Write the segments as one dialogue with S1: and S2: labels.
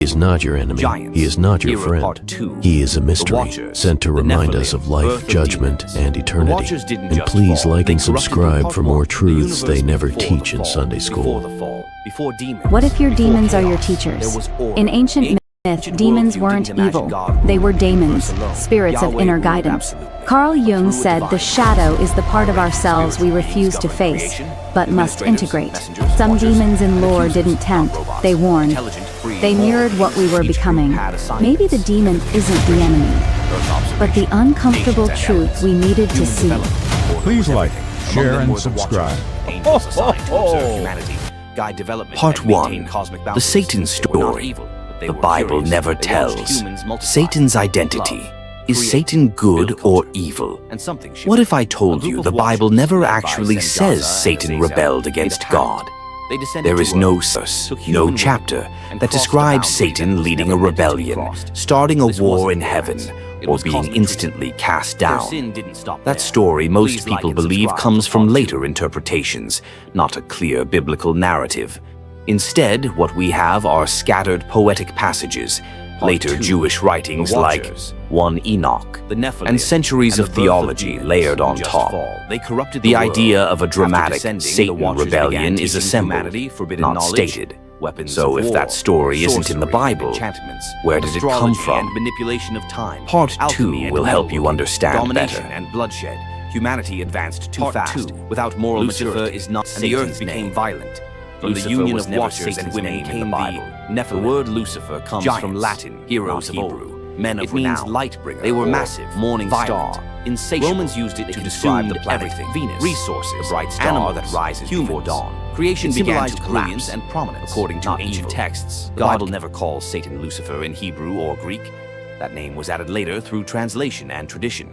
S1: is not your enemy.
S2: Giants.
S1: He is not your
S2: Era
S1: friend.
S2: Part 2.
S1: He is a
S2: The
S1: mystery,
S2: Watchers.
S1: sent to
S2: The
S1: remind
S2: Nephilim.
S1: us of
S2: Birth
S1: life,
S2: of
S1: judgment,
S2: demons.
S1: and
S2: The
S1: eternity.
S2: Watchers didn't
S1: And
S2: just
S1: please
S2: fall.
S1: like
S2: They
S1: and
S2: corrupted
S1: subscribe
S2: Part
S1: for
S2: 1,
S1: more
S2: the
S1: truths they
S2: universe
S1: never
S2: before
S1: teach
S2: the
S1: in
S2: fall,
S1: Sunday
S2: Before
S1: school.
S2: the fall, before demons.
S3: What if your
S2: before
S3: demons are your
S2: chaos,
S3: teachers?
S2: there was order.
S3: In ancient myth,
S2: Ancient
S3: demons
S2: worldview
S3: weren't
S2: didn't imagine
S3: evil.
S2: God
S3: They were
S2: ruled the
S3: daemons,
S2: universe alone.
S3: spirits of
S2: Yahweh
S3: inner
S2: ruled
S3: guidance.
S2: absolutely.
S3: Carl Jung
S2: Through
S3: said
S2: divine
S3: the shadow is the part of
S2: power,
S3: ourselves we
S2: spiritual
S3: refuse to
S2: beings
S3: face,
S2: govern
S3: but must
S2: administrators,
S3: integrate.
S2: messengers,
S3: Some
S2: watchers,
S3: demons in
S2: and
S3: lore
S2: accusers,
S3: didn't
S2: not
S3: tempt,
S2: robots.
S3: they warned.
S2: Intelligent, free,
S3: They
S2: moral
S3: mirrored what we
S2: beings.
S3: were
S2: Each group
S3: becoming.
S2: had assignments.
S3: Maybe the demon isn't the enemy,
S2: Earth
S3: but the
S2: observation,
S3: uncomfortable
S2: nations and
S3: truth
S2: elements,
S3: we needed to
S2: human
S3: see.
S2: development, order
S4: Please
S2: was
S4: like,
S2: everything.
S4: share,
S2: Among them
S4: and
S2: were the
S4: subscribe.
S2: Watchers, angels assigned to observe humanity, guide development,
S5: Part
S2: and maintain
S5: 1.
S2: cosmic
S5: The
S2: boundaries.
S5: Satan
S2: They were not
S5: story.
S2: evil, but they
S5: The
S2: were
S5: Bible
S2: curious.
S5: never
S2: They watched
S5: tells.
S2: humans multiply,
S5: Satan's identity.
S2: love,
S5: Is
S2: create,
S5: Satan good
S2: build
S5: or
S2: culture.
S5: evil?
S2: And something
S5: What if I
S2: shifted. A
S5: told
S2: group
S5: you
S2: of
S5: the Bible
S2: watchers
S5: never
S2: led by
S5: actually
S2: Sengaza
S5: says
S2: and
S5: Satan
S2: Azazel
S5: rebelled
S2: made a
S5: against
S2: pact.
S5: God?
S2: They descended
S5: There
S2: to
S5: is no
S2: Earth,
S5: source,
S2: took
S5: no
S2: human women,
S5: chapter
S2: and
S5: that
S2: crossed the
S5: describes
S2: boundary that
S5: Satan
S2: was
S5: leading a
S2: never meant to be
S5: rebellion,
S2: crossed.
S5: starting a
S2: This
S5: war
S2: wasn't
S5: in heaven,
S2: romance. It
S5: or
S2: was
S5: being
S2: cosmic
S5: instantly cast
S2: Their
S5: down.
S2: sin didn't stop
S5: That
S2: there.
S5: story most
S2: Please like
S5: people
S2: and
S5: believe
S2: subscribe
S5: comes
S2: for
S5: from
S2: Part
S5: later
S2: 2.
S5: interpretations, not a clear biblical narrative. Instead, what we have are scattered poetic passages, later
S2: 2.
S5: Jewish writings
S2: The
S5: like
S2: Watchers.
S5: 1 Enoch,
S2: The Nephilim,
S5: and centuries
S2: and
S5: of
S2: the birth
S5: theology
S2: demons
S5: layered on
S2: just
S5: top.
S2: fall. They corrupted
S5: The
S2: world.
S5: idea of a
S2: After
S5: dramatic
S2: descending, the
S5: Satan
S2: Watchers
S5: rebellion
S2: began
S5: is
S2: teaching
S5: assembled,
S2: humanity forbidden
S5: not
S2: knowledge,
S5: stated.
S2: weapons
S5: So
S2: of
S5: if
S2: war,
S5: that story isn't in the
S2: sorcery,
S5: Bible,
S2: enchantments,
S5: where did it come
S2: astrology,
S5: from?
S2: and manipulation of time.
S5: Part
S2: alchemy
S5: 2
S2: and
S5: will help you
S2: metalworking,
S5: understand
S2: domination
S5: better.
S2: and bloodshed. Humanity advanced too
S5: Part
S2: fast.
S5: 2.
S2: Without moral
S5: Lucifer
S2: maturity,
S5: is not
S2: and the earth
S5: Satan's
S2: became
S5: name.
S2: violent. From
S5: Lucifer
S2: the union
S5: was
S2: of
S5: never
S2: watchers and
S5: Satan's
S2: women
S5: name in
S2: came
S5: the Bible.
S2: the Nephilim. The word Lucifer comes
S5: Giants,
S2: from Latin, heroes of
S5: not
S2: old.
S5: Hebrew, men of
S2: It means
S5: renown.
S2: light bringer.
S5: They were
S2: or
S5: massive,
S2: morning
S5: violent,
S2: star.
S5: insatiable.
S2: Romans used it
S5: They
S2: to
S5: consumed
S2: describe the planet
S5: everything.
S2: Venus,
S5: Resources,
S2: the bright star
S5: animals,
S2: that rises
S5: humans.
S2: before dawn. Creation
S5: It
S2: began
S5: symbolized
S2: to
S5: collapse
S2: collapse and prominence.
S5: according to
S2: Not
S5: ancient
S2: evil.
S5: texts.
S2: The
S5: God
S2: Bible never calls Satan Lucifer in Hebrew or Greek. That name was added later through translation and tradition.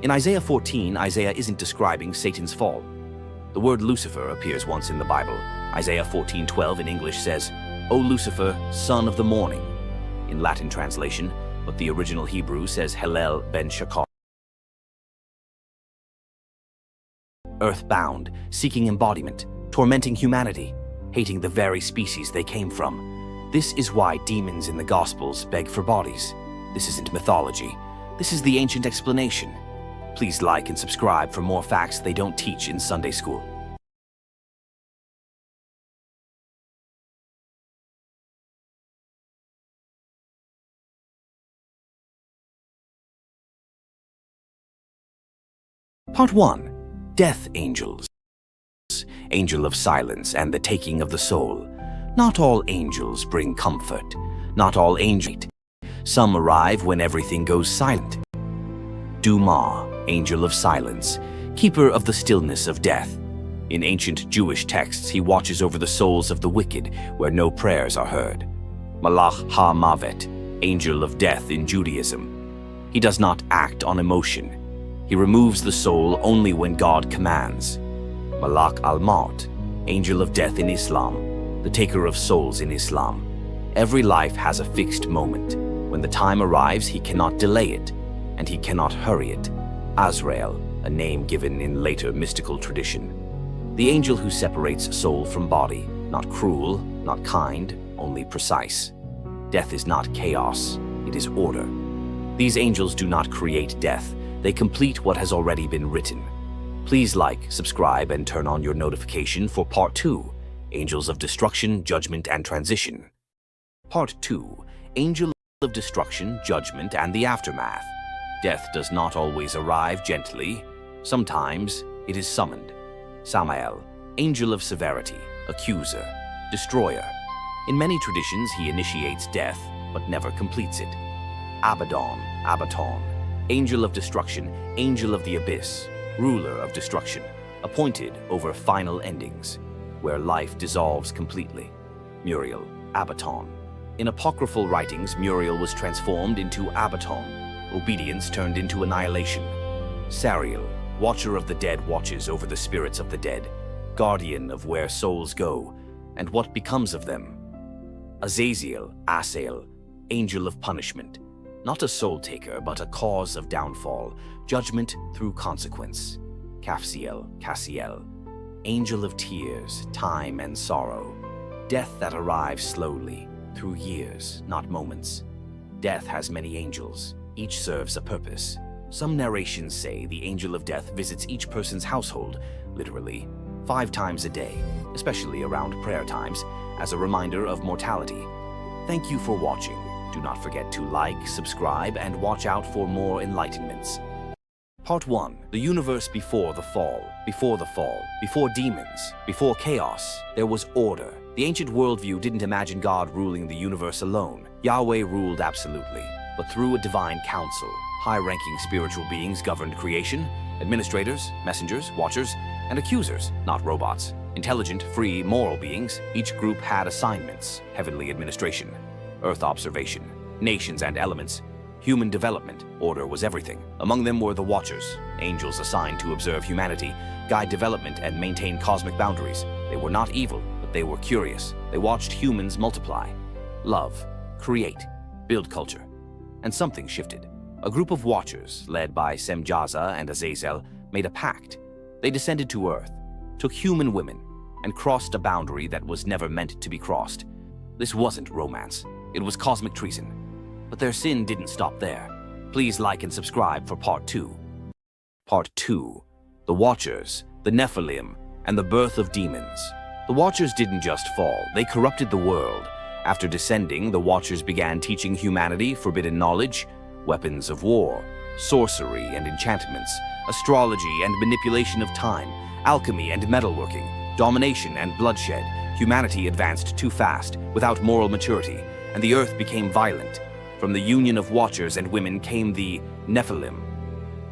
S2: In Isaiah 14, Isaiah isn't describing Satan's fall. The word Lucifer appears once in the Bible. Isaiah 14:12 in English says, "O Lucifer, son of the morning," in Latin translation, but the original Hebrew says Hillel ben Shakar. Earthbound, seeking embodiment, tormenting humanity, hating the very species they came from. This is why demons in the Gospels beg for bodies. This isn't mythology. This is the ancient explanation. Please like and subscribe for more facts they don't teach in Sunday school. Part 1. Death Angels. Angel of silence and the taking of the soul. Not all angels bring comfort. Not all angels. Some arrive when everything goes silent. Duma, angel of silence, keeper of the stillness of death. In ancient Jewish texts, he watches over the souls of the wicked where no prayers are heard. Malach ha-Mavet, angel of death in Judaism. He does not act on emotion. He removes the soul only when God commands. Malak al-Maut, angel of death in Islam, the taker of souls in Islam. Every life has a fixed moment. When the time arrives, he cannot delay it, and he cannot hurry it. Azrael, a name given in later mystical tradition. The angel who separates soul from body, not cruel, not kind, only precise. Death is not chaos, it is order. These angels do not create death, they complete what has already been written. Please like, subscribe, and turn on your notification for Part 2, Angels of Destruction, Judgment, and Transition. Part 2, Angel of Destruction, Judgment, and the Aftermath. Death does not always arrive gently. Sometimes it is summoned. Samael, Angel of Severity, Accuser, Destroyer. In many traditions, he initiates death, but never completes it. Abaddon, Abaton, Angel of Destruction, Angel of the Abyss, Ruler of Destruction, appointed over final endings, where life dissolves completely. Muriel, Abaton. In apocryphal writings, Muriel was transformed into Abaton. Obedience turned into annihilation. Sariel, Watcher of the Dead, watches over the spirits of the dead, guardian of where souls go, and what becomes of them. Azazel, Asael, Angel of Punishment. Not a soul taker, but a cause of downfall, judgment through consequence. Caphsiel, Cassiel, Angel of Tears, Time and Sorrow. Death that arrives slowly, through years, not moments. Death has many angels. Each serves a purpose. Some narrations say the angel of death visits each person's household, literally, 5 times a day, especially around prayer times, as a reminder of mortality. Thank you for watching. Do not forget to like, subscribe, and watch out for more enlightenments. Part 1. The universe before the fall. Before the fall, before demons, before chaos, there was order. The ancient worldview didn't imagine God ruling the universe alone. Yahweh ruled absolutely, but through a divine council. High-ranking spiritual beings governed creation, administrators, messengers, watchers, and accusers, not robots. Intelligent, free, moral beings, each group had assignments: heavenly administration, earth observation, nations and elements, human development. Order was everything. Among them were the Watchers, angels assigned to observe humanity, guide development, and maintain cosmic boundaries. They were not evil, but they were curious. They watched humans multiply, love, create, build culture. And something shifted. A group of Watchers, led by Semjaza and Azazel, made a pact. They descended to Earth, took human women, and crossed a boundary that was never meant to be crossed. This wasn't romance. It was cosmic treason. But their sin didn't stop there. Please like and subscribe for Part 2. Part 2. The Watchers, the Nephilim, and the birth of demons. The Watchers didn't just fall, they corrupted the world. After descending, the Watchers began teaching humanity forbidden knowledge, weapons of war, sorcery and enchantments, astrology and manipulation of time, alchemy and metalworking, domination and bloodshed. Humanity advanced too fast, without moral maturity, and the earth became violent. From the union of Watchers and women came the Nephilim,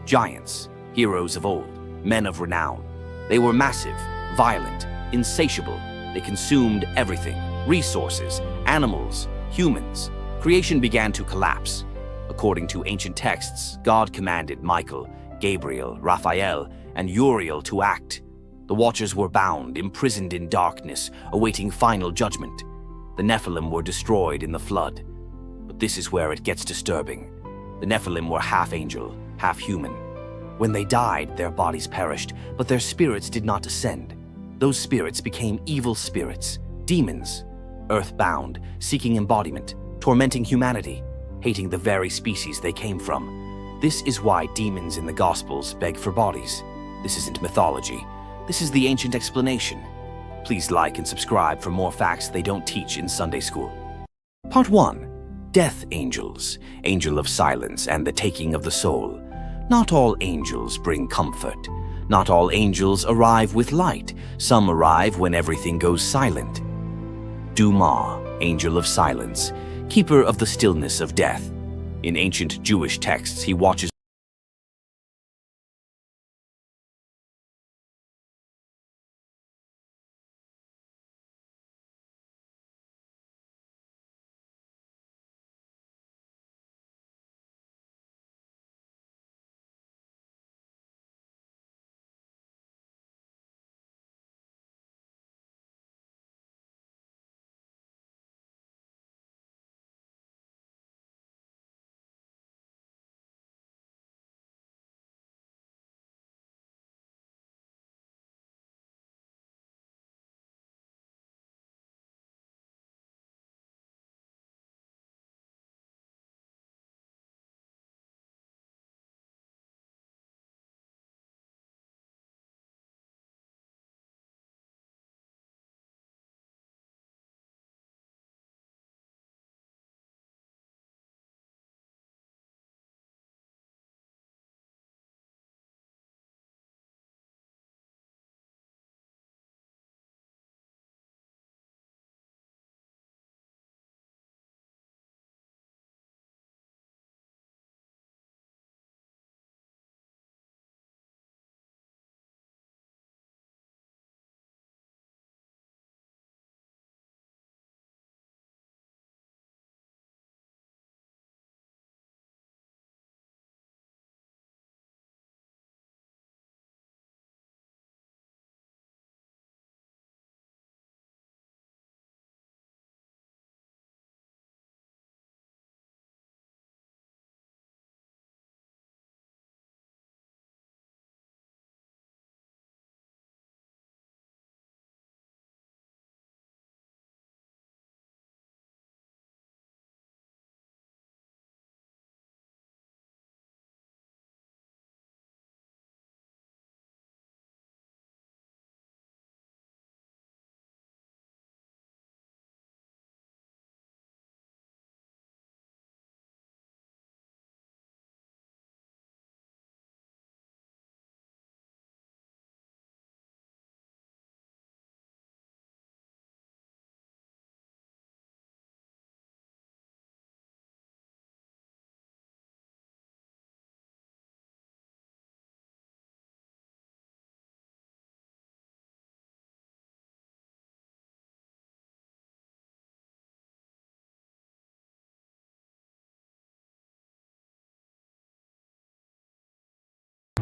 S2: giants, heroes of old, men of renown. They were massive, violent, insatiable. They consumed everything: resources, animals, humans. Creation began to collapse. According to ancient texts, God commanded Michael, Gabriel, Raphael, and Uriel to act. The Watchers were bound, imprisoned in darkness, awaiting final judgment. The Nephilim were destroyed in the flood. But this is where it gets disturbing. The Nephilim were half angel, half human. When they died, their bodies perished, but their spirits did not descend. Those spirits became evil spirits, demons, earthbound, seeking embodiment, tormenting humanity, hating the very species they came from. This is why demons in the Gospels beg for bodies. This isn't mythology. This is the ancient explanation. Please like and subscribe for more facts they don't teach in Sunday school. Part 1. Death angels, angel of silence and the taking of the soul. Not all angels bring comfort. Not all angels arrive with light. Some arrive when everything goes silent. Duma, angel of silence, keeper of the stillness of death. In ancient Jewish texts, he watches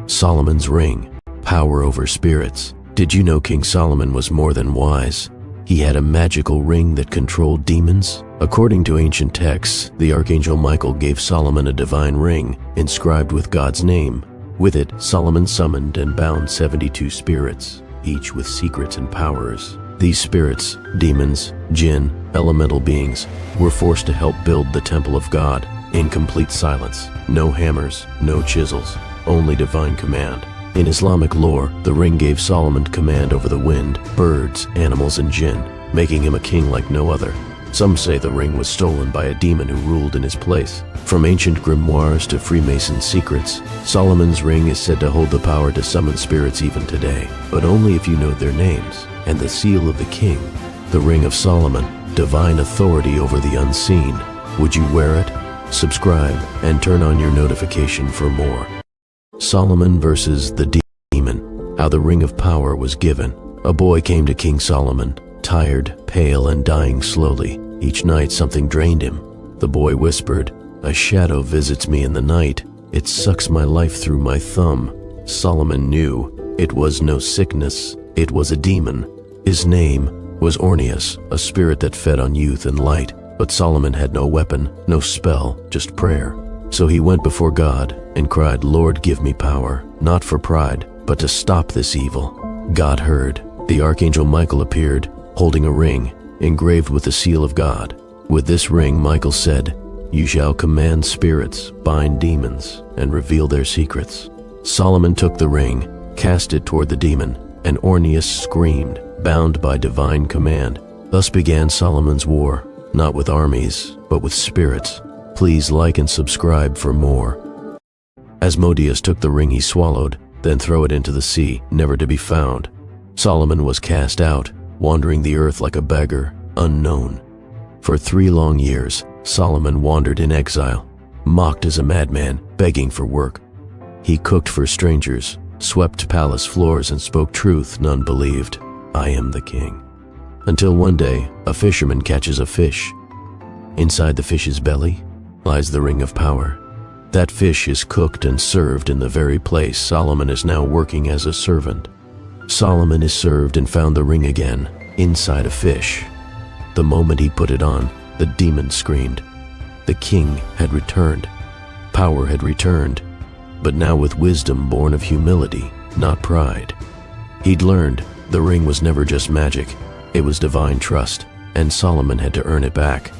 S1: Solomon's ring, power over spirits. Did you know King Solomon was more than wise? He had a magical ring that controlled demons. According to ancient texts, the archangel Michael gave Solomon a divine ring inscribed with God's name. With it, Solomon summoned and bound 72 spirits, each with secrets and powers. These spirits, demons, jinn, elemental beings, were forced to help build the temple of God in complete silence. No hammers, no chisels, only divine command. In Islamic lore, the ring gave Solomon command over the wind, birds, animals, and jinn, making him a king like no other. Some say the ring was stolen by a demon who ruled in his place. From ancient grimoires to Freemason secrets, Solomon's ring is said to hold the power to summon spirits even today, but only if you know their names. And the seal of the king, the Ring of Solomon, divine authority over the unseen. Would you wear it? Subscribe and turn on your notification for more. Solomon versus the demon. How the Ring of Power was given. A boy came to King Solomon, tired, pale, and dying slowly. Each night something drained him. The boy whispered, "A shadow visits me in the night. It sucks my life through my thumb." Solomon knew it was no sickness, it was a demon. His name was Orneus, a spirit that fed on youth and light. But Solomon had no weapon, no spell, just prayer. So he went before God and cried, "Lord, give me power, not for pride, but to stop this evil." God heard. The archangel Michael appeared, holding a ring, engraved with the seal of God. With this ring, Michael said, "You shall command spirits, bind demons, and reveal their secrets." Solomon took the ring, cast it toward the demon, and Orneus screamed, bound by divine command. Thus began Solomon's war, not with armies, but with spirits. Please like and subscribe for more. Asmodeus took the ring he swallowed, then threw it into the sea, never to be found. Solomon was cast out, wandering the earth like a beggar, unknown. For 3 long years, Solomon wandered in exile, mocked as a madman, begging for work. He cooked for strangers, swept palace floors, and spoke truth none believed. "I am the king." Until one day, a fisherman catches a fish. Inside the fish's belly lies the ring of power. That fish is cooked and served in the very place Solomon is now working as a servant. Solomon is served and found the ring again, inside a fish. The moment he put it on, the demon screamed. The king had returned. Power had returned, but now with wisdom born of humility, not pride. He'd learned the ring was never just magic, it was divine trust, and Solomon had to earn it back.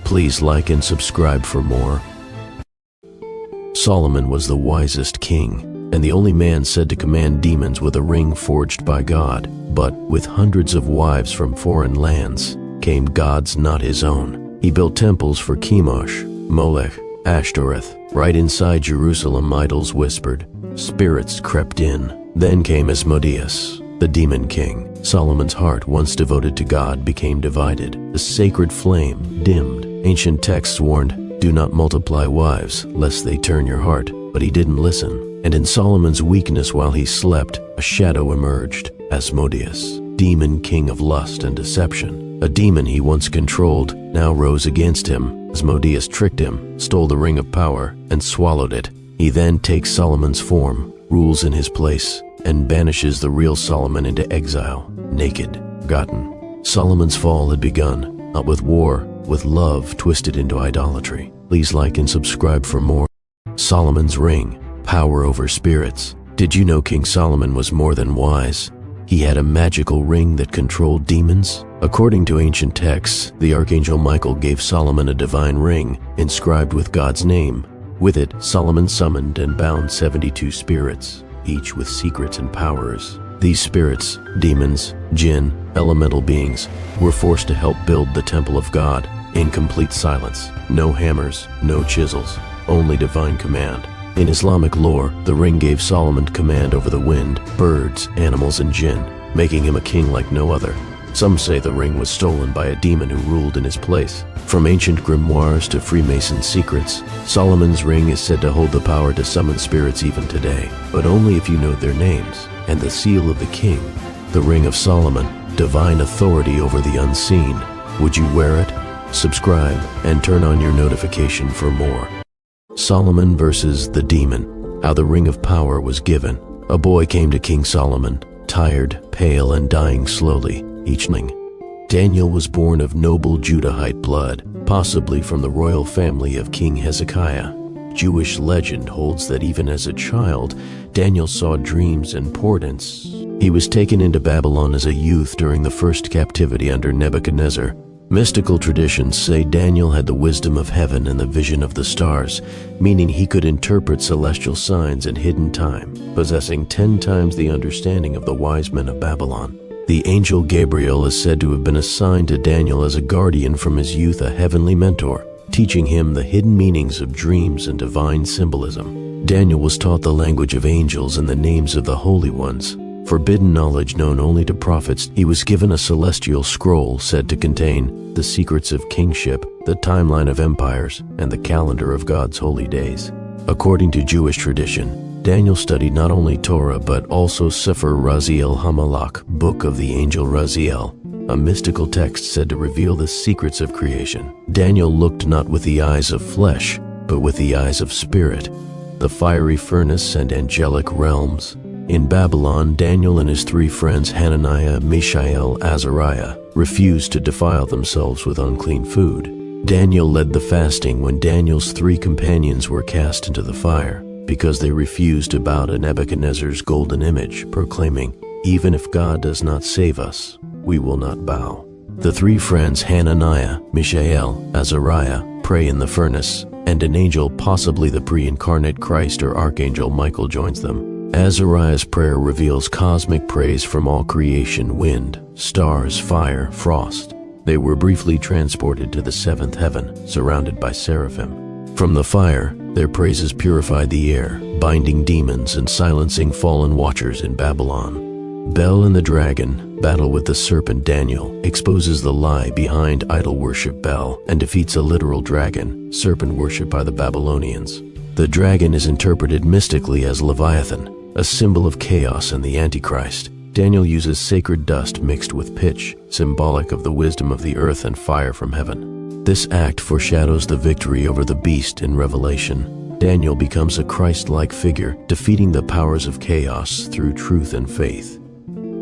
S1: Please like and subscribe for more. Solomon was the wisest king, and the only man said to command demons with a ring forged by God. But with hundreds of wives from foreign lands came gods not his own. He built temples for Chemosh, Molech, Ashtoreth. Right inside Jerusalem, idols whispered. Spirits crept in. Then came Asmodeus, the demon king. Solomon's heart, once devoted to God, became divided. The sacred flame dimmed. Ancient texts warned, "Do not multiply wives, lest they turn your heart." But he didn't listen. And in Solomon's weakness while he slept, a shadow emerged. Asmodeus, demon king of lust and deception. A demon he once controlled now rose against him. Asmodeus tricked him, stole the ring of power, and swallowed it. He then takes Solomon's form, rules in his place, and banishes the real Solomon into exile, naked, forgotten. Solomon's fall had begun, not with war, with love twisted into idolatry. Please like and subscribe for more. Solomon's ring, power over spirits. Did you know King Solomon was more than wise? He had a magical ring that controlled demons. According to ancient texts, the archangel Michael gave Solomon a divine ring inscribed with God's name. With it, Solomon summoned and bound 72 spirits, each with secrets and powers. These spirits, demons, jinn, elemental beings, were forced to help build the temple of God in complete silence. No hammers, no chisels, only divine command. In Islamic lore, the ring gave Solomon command over the wind, birds, animals, and jinn, making him a king like no other. Some say the ring was stolen by a demon who ruled in his place. From ancient grimoires to Freemason secrets, Solomon's ring is said to hold the power to summon spirits even today, but only if you know their names. And the seal of the king, the Ring of Solomon, divine authority over the unseen. Would you wear it? Subscribe and turn on your notification for more. Solomon versus the demon. how the ring of power was given. A boy came to King Solomon, tired, pale, and dying slowly, each night. Daniel was born of noble Judahite blood, possibly from the royal family of King Hezekiah. Jewish legend holds that even as a child, Daniel saw dreams and portents. He was taken into Babylon as a youth during the first captivity under Nebuchadnezzar. Mystical traditions say Daniel had the wisdom of heaven and the vision of the stars, meaning he could interpret celestial signs in hidden time, possessing 10 times the understanding of the wise men of Babylon. The angel Gabriel is said to have been assigned to Daniel as a guardian from his youth, a heavenly mentor, teaching him the hidden meanings of dreams and divine symbolism. Daniel was taught the language of angels and the names of the holy ones. Forbidden knowledge known only to prophets, he was given a celestial scroll said to contain the secrets of kingship, the timeline of empires, and the calendar of God's holy days. According to Jewish tradition, Daniel studied not only Torah but also Sefer Raziel HaMalach, Book of the Angel Raziel, a mystical text said to reveal the secrets of creation. Daniel looked not with the eyes of flesh, but with the eyes of spirit, the fiery furnace and angelic realms. In Babylon, Daniel and his 3 friends Hananiah, Mishael, Azariah refused to defile themselves with unclean food. Daniel led the fasting when Daniel's 3 companions were cast into the fire, because they refused to bow to Nebuchadnezzar's golden image, proclaiming, "Even if God does not save us, we will not bow." The 3 friends Hananiah, Mishael, Azariah pray in the furnace, and an angel, possibly the pre-incarnate Christ or Archangel Michael, joins them. Azariah's prayer reveals cosmic praise from all creation: wind, stars, fire, frost. They were briefly transported to the 7th heaven, surrounded by seraphim. From the fire, their praises purified the air, binding demons and silencing fallen watchers in Babylon. Bel and the dragon battle with the serpent. Daniel exposes the lie behind idol worship Bel and defeats a literal dragon, serpent worship by the Babylonians. The dragon is interpreted mystically as Leviathan, a symbol of chaos and the Antichrist. Daniel uses sacred dust mixed with pitch, symbolic of the wisdom of the earth and fire from heaven. This act foreshadows the victory over the beast in Revelation. Daniel becomes a Christ-like figure, defeating the powers of chaos through truth and faith.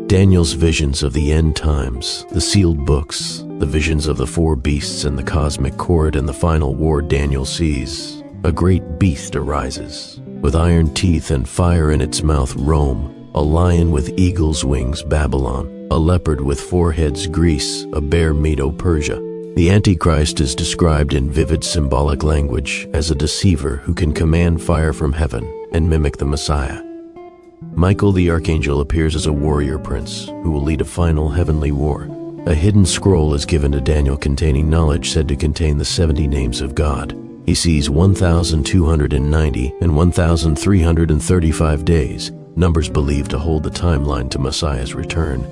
S1: Daniel's visions of the end times, the sealed books, the visions of the 4 beasts and the cosmic court and the final war. Daniel sees a great beast arises, with iron teeth and fire in its mouth, Rome; a lion with eagle's wings, Babylon; a leopard with 4 heads, Greece; a bear, Medo, Persia. The Antichrist is described in vivid symbolic language as a deceiver who can command fire from heaven and mimic the Messiah. Michael the Archangel appears as a warrior prince who will lead a final heavenly war. A hidden scroll is given to Daniel containing knowledge said to contain the 70 names of God. He sees 1,290 and 1,335 days, numbers believed to hold the timeline to Messiah's return,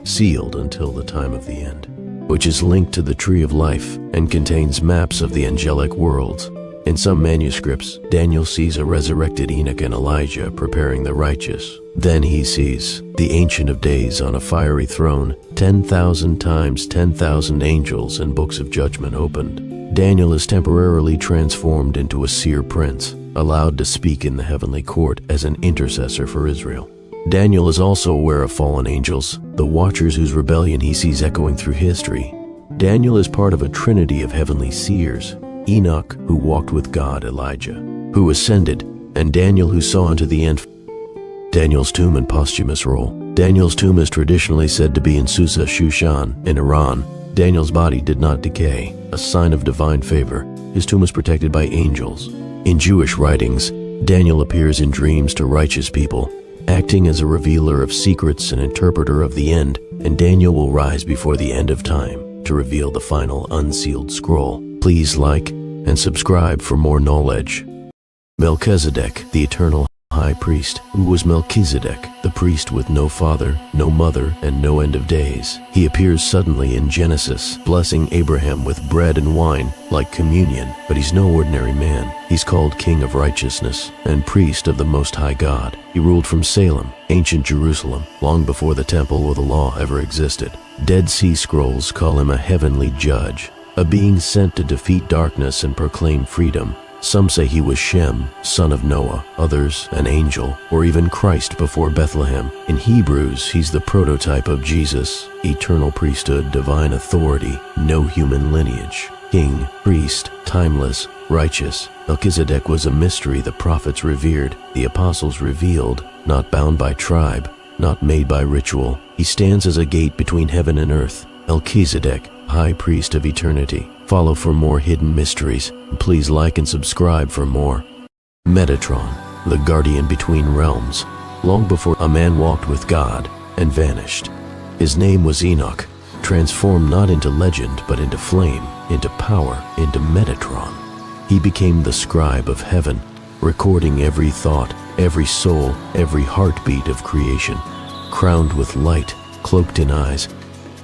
S1: sealed until the time of the end, which is linked to the Tree of Life and contains maps of the angelic worlds. In some manuscripts, Daniel sees a resurrected Enoch and Elijah preparing the righteous. Then he sees the Ancient of Days on a fiery throne, 10,000 times 10,000 angels and books of judgment opened. Daniel is temporarily transformed into a seer prince, allowed to speak in the heavenly court as an intercessor for Israel. Daniel is also aware of fallen angels, the watchers whose rebellion he sees echoing through history. Daniel is part of a trinity of heavenly seers: Enoch, who walked with God; Elijah, who ascended; and Daniel, who saw into the end. Daniel's tomb and posthumous role. Daniel's tomb is traditionally said to be in Susa, Shushan, in Iran. Daniel's body did not decay, a sign of divine favor. His tomb was protected by angels. In Jewish writings, Daniel appears in dreams to righteous people, acting as a revealer of secrets and interpreter of the end, and Daniel will rise before the end of time to reveal the final unsealed scroll. Please like and subscribe for more knowledge. Melchizedek, the eternal high priest. Who was Melchizedek? The priest with no father, no mother, and no end of days. He appears suddenly in Genesis, blessing Abraham with bread and wine, like communion, but he's no ordinary man. He's called King of Righteousness and priest of the Most High God. He ruled from Salem, ancient Jerusalem, long before the temple or the law ever existed. Dead Sea Scrolls call him a heavenly judge, a being sent to defeat darkness and proclaim freedom. Some say he was Shem, son of Noah, others an angel, or even Christ before Bethlehem. In Hebrews, he's the prototype of Jesus, eternal priesthood, divine authority, no human lineage. King, priest, timeless, righteous. Melchizedek was a mystery the prophets revered, the apostles revealed, not bound by tribe, not made by ritual. He stands as a gate between heaven and earth. Melchizedek, high priest of eternity. Follow for more hidden mysteries. Please like and subscribe for more. Metatron, the guardian between realms. Long before a man walked with God and vanished. His name was Enoch, transformed not into legend but into flame, into power, into Metatron. He became the scribe of heaven, recording every thought, every soul, every heartbeat of creation. Crowned with light, cloaked in eyes,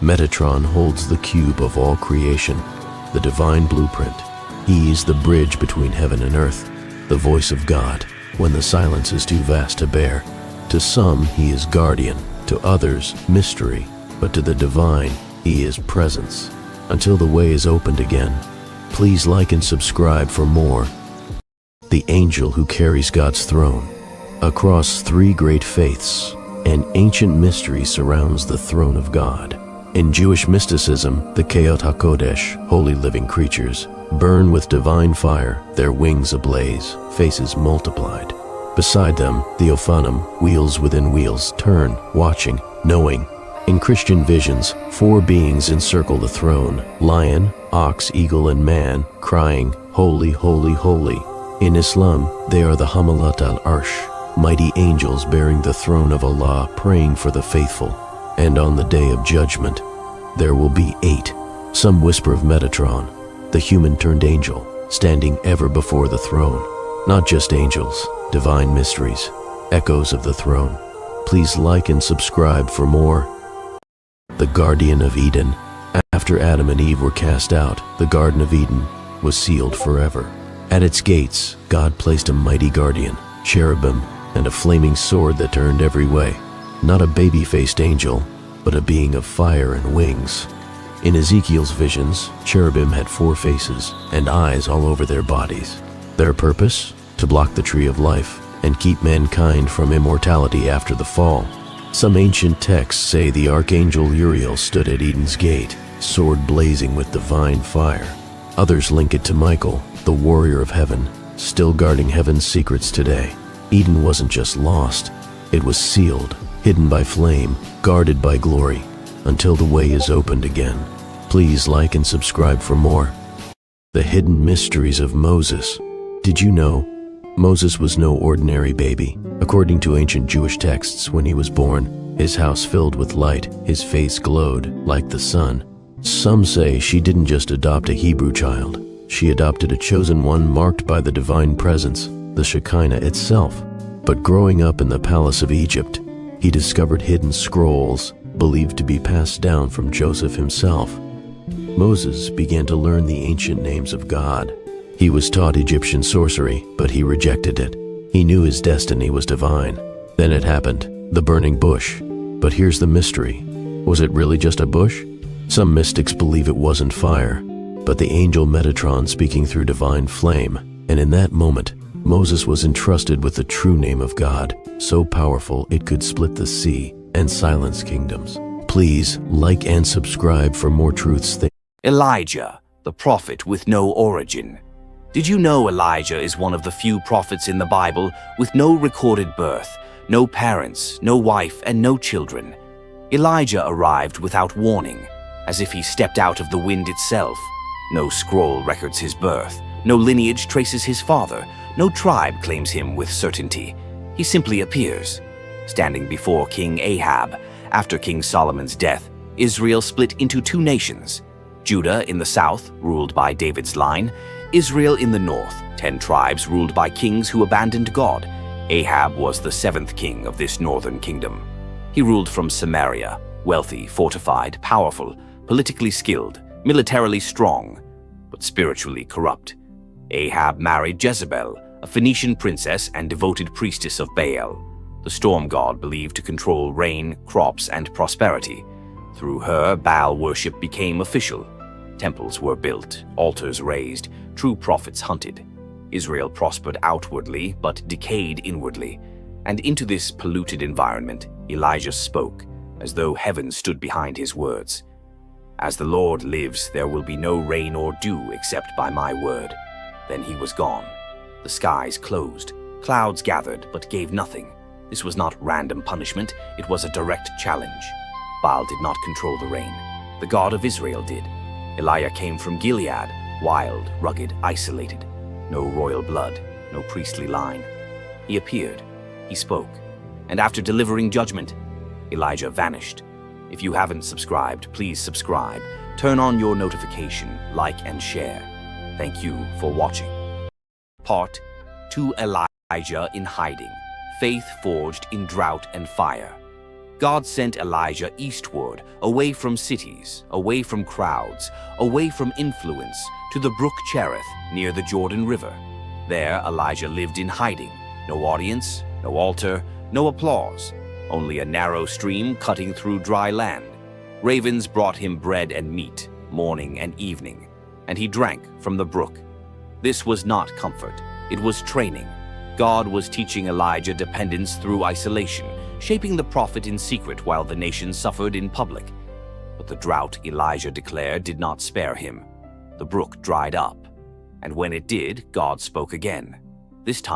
S1: Metatron holds the cube of all creation, the divine blueprint. He is the bridge between heaven and earth, the voice of God when the silence is too vast to bear. To some, he is guardian, to others, mystery, but to the divine, he is presence. Until the way is opened again, please like and subscribe for more. The angel who carries God's throne. Across three great faiths, an ancient mystery surrounds the throne of God. In Jewish mysticism, the Kayot HaKodesh, holy living creatures, burn with divine fire, their wings ablaze, faces multiplied. Beside them, the Ophanim, wheels within wheels, turn, watching, knowing. In Christian visions, four beings encircle the throne: lion, ox, eagle, and man, crying, "Holy, holy, holy." In Islam, they are the Hamalat al-Arsh, mighty angels bearing the throne of Allah, praying for the faithful. And on the day of judgment, there will be 8. Some whisper of Metatron, the human-turned angel, standing ever before the throne. Not just angels, divine mysteries, echoes of the throne. Please like and subscribe for more. The Guardian of Eden. After Adam and Eve were cast out, the Garden of Eden was sealed forever. At its gates, God placed a mighty guardian, cherubim, and a flaming sword that turned every way. Not a baby-faced angel, but a being of fire and wings. In Ezekiel's visions, cherubim had 4 faces and eyes all over their bodies. Their purpose? To block the tree of life and keep mankind from immortality after the fall. Some ancient texts say the archangel Uriel stood at Eden's gate, sword blazing with divine fire. Others link it to Michael, the warrior of heaven, still guarding heaven's secrets today. Eden wasn't just lost, it was sealed, hidden by flame, guarded by glory, until the way is opened again. Please like and subscribe for more. The hidden mysteries of Moses. Did you know Moses was no ordinary baby? According to ancient Jewish texts, when he was born, his house filled with light, his face glowed like the sun. Some say she didn't just adopt a Hebrew child, she adopted a chosen one marked by the divine presence, the Shekinah itself. But growing up in the palace of Egypt, he discovered hidden scrolls, believed to be passed down from Joseph himself. Moses began to learn the ancient names of God. He was taught Egyptian sorcery, but he rejected it. He knew his destiny was divine. Then it happened, the burning bush. But here's the mystery. Was it really just a bush? Some mystics believe it wasn't fire, but the angel Metatron speaking through divine flame. And in that moment, Moses was entrusted with the true name of God, so powerful it could split the sea and silence kingdoms. Please like and subscribe for more truths.
S2: Elijah, the prophet with no origin. Did you know Elijah is one of the few prophets in the Bible with no recorded birth, no parents, no wife, and no children? Elijah arrived without warning, as if he stepped out of the wind itself. No scroll records his birth, no lineage traces his father, no tribe claims him with certainty. He simply appears. Standing before King Ahab, after King Solomon's death, Israel split into 2 nations. Judah in the south, ruled by David's line, Israel in the north, 10 tribes ruled by kings who abandoned God. Ahab was the 7th king of this northern kingdom. He ruled from Samaria, wealthy, fortified, powerful, politically skilled, militarily strong, but spiritually corrupt. Ahab married Jezebel, a Phoenician princess and devoted priestess of Baal, the storm god believed to control rain, crops, and prosperity. Through her, Baal worship became official. Temples were built, altars raised, true prophets hunted.
S5: Israel prospered outwardly but decayed inwardly. And into this polluted environment, Elijah spoke, as though heaven stood behind his words. "As the Lord lives, there will be no rain or dew except by my word." Then he was gone. The skies closed. Clouds gathered but gave nothing. This was not random punishment, it was a direct challenge. Baal did not control the rain. The God of Israel did. Elijah came from Gilead, wild, rugged, isolated. No royal blood, no priestly line. He appeared. He spoke. And after delivering judgment, Elijah vanished. If you haven't subscribed, please subscribe. Turn on your notification, like and share. Thank you for watching. Part 2: Elijah in hiding. Faith forged in drought and fire. God sent Elijah eastward, away from cities, away from crowds, away from influence, to the brook Cherith near the Jordan River. There Elijah lived in hiding. No audience, no altar, no applause. Only a narrow stream cutting through dry land. Ravens brought him bread and meat, morning and evening, and he drank from the brook. This was not comfort, it was training. God was teaching Elijah dependence through isolation, shaping the prophet in secret while the nation suffered in public. But the drought, Elijah declared, did not spare him. The brook dried up, and when it did, God spoke again. This time,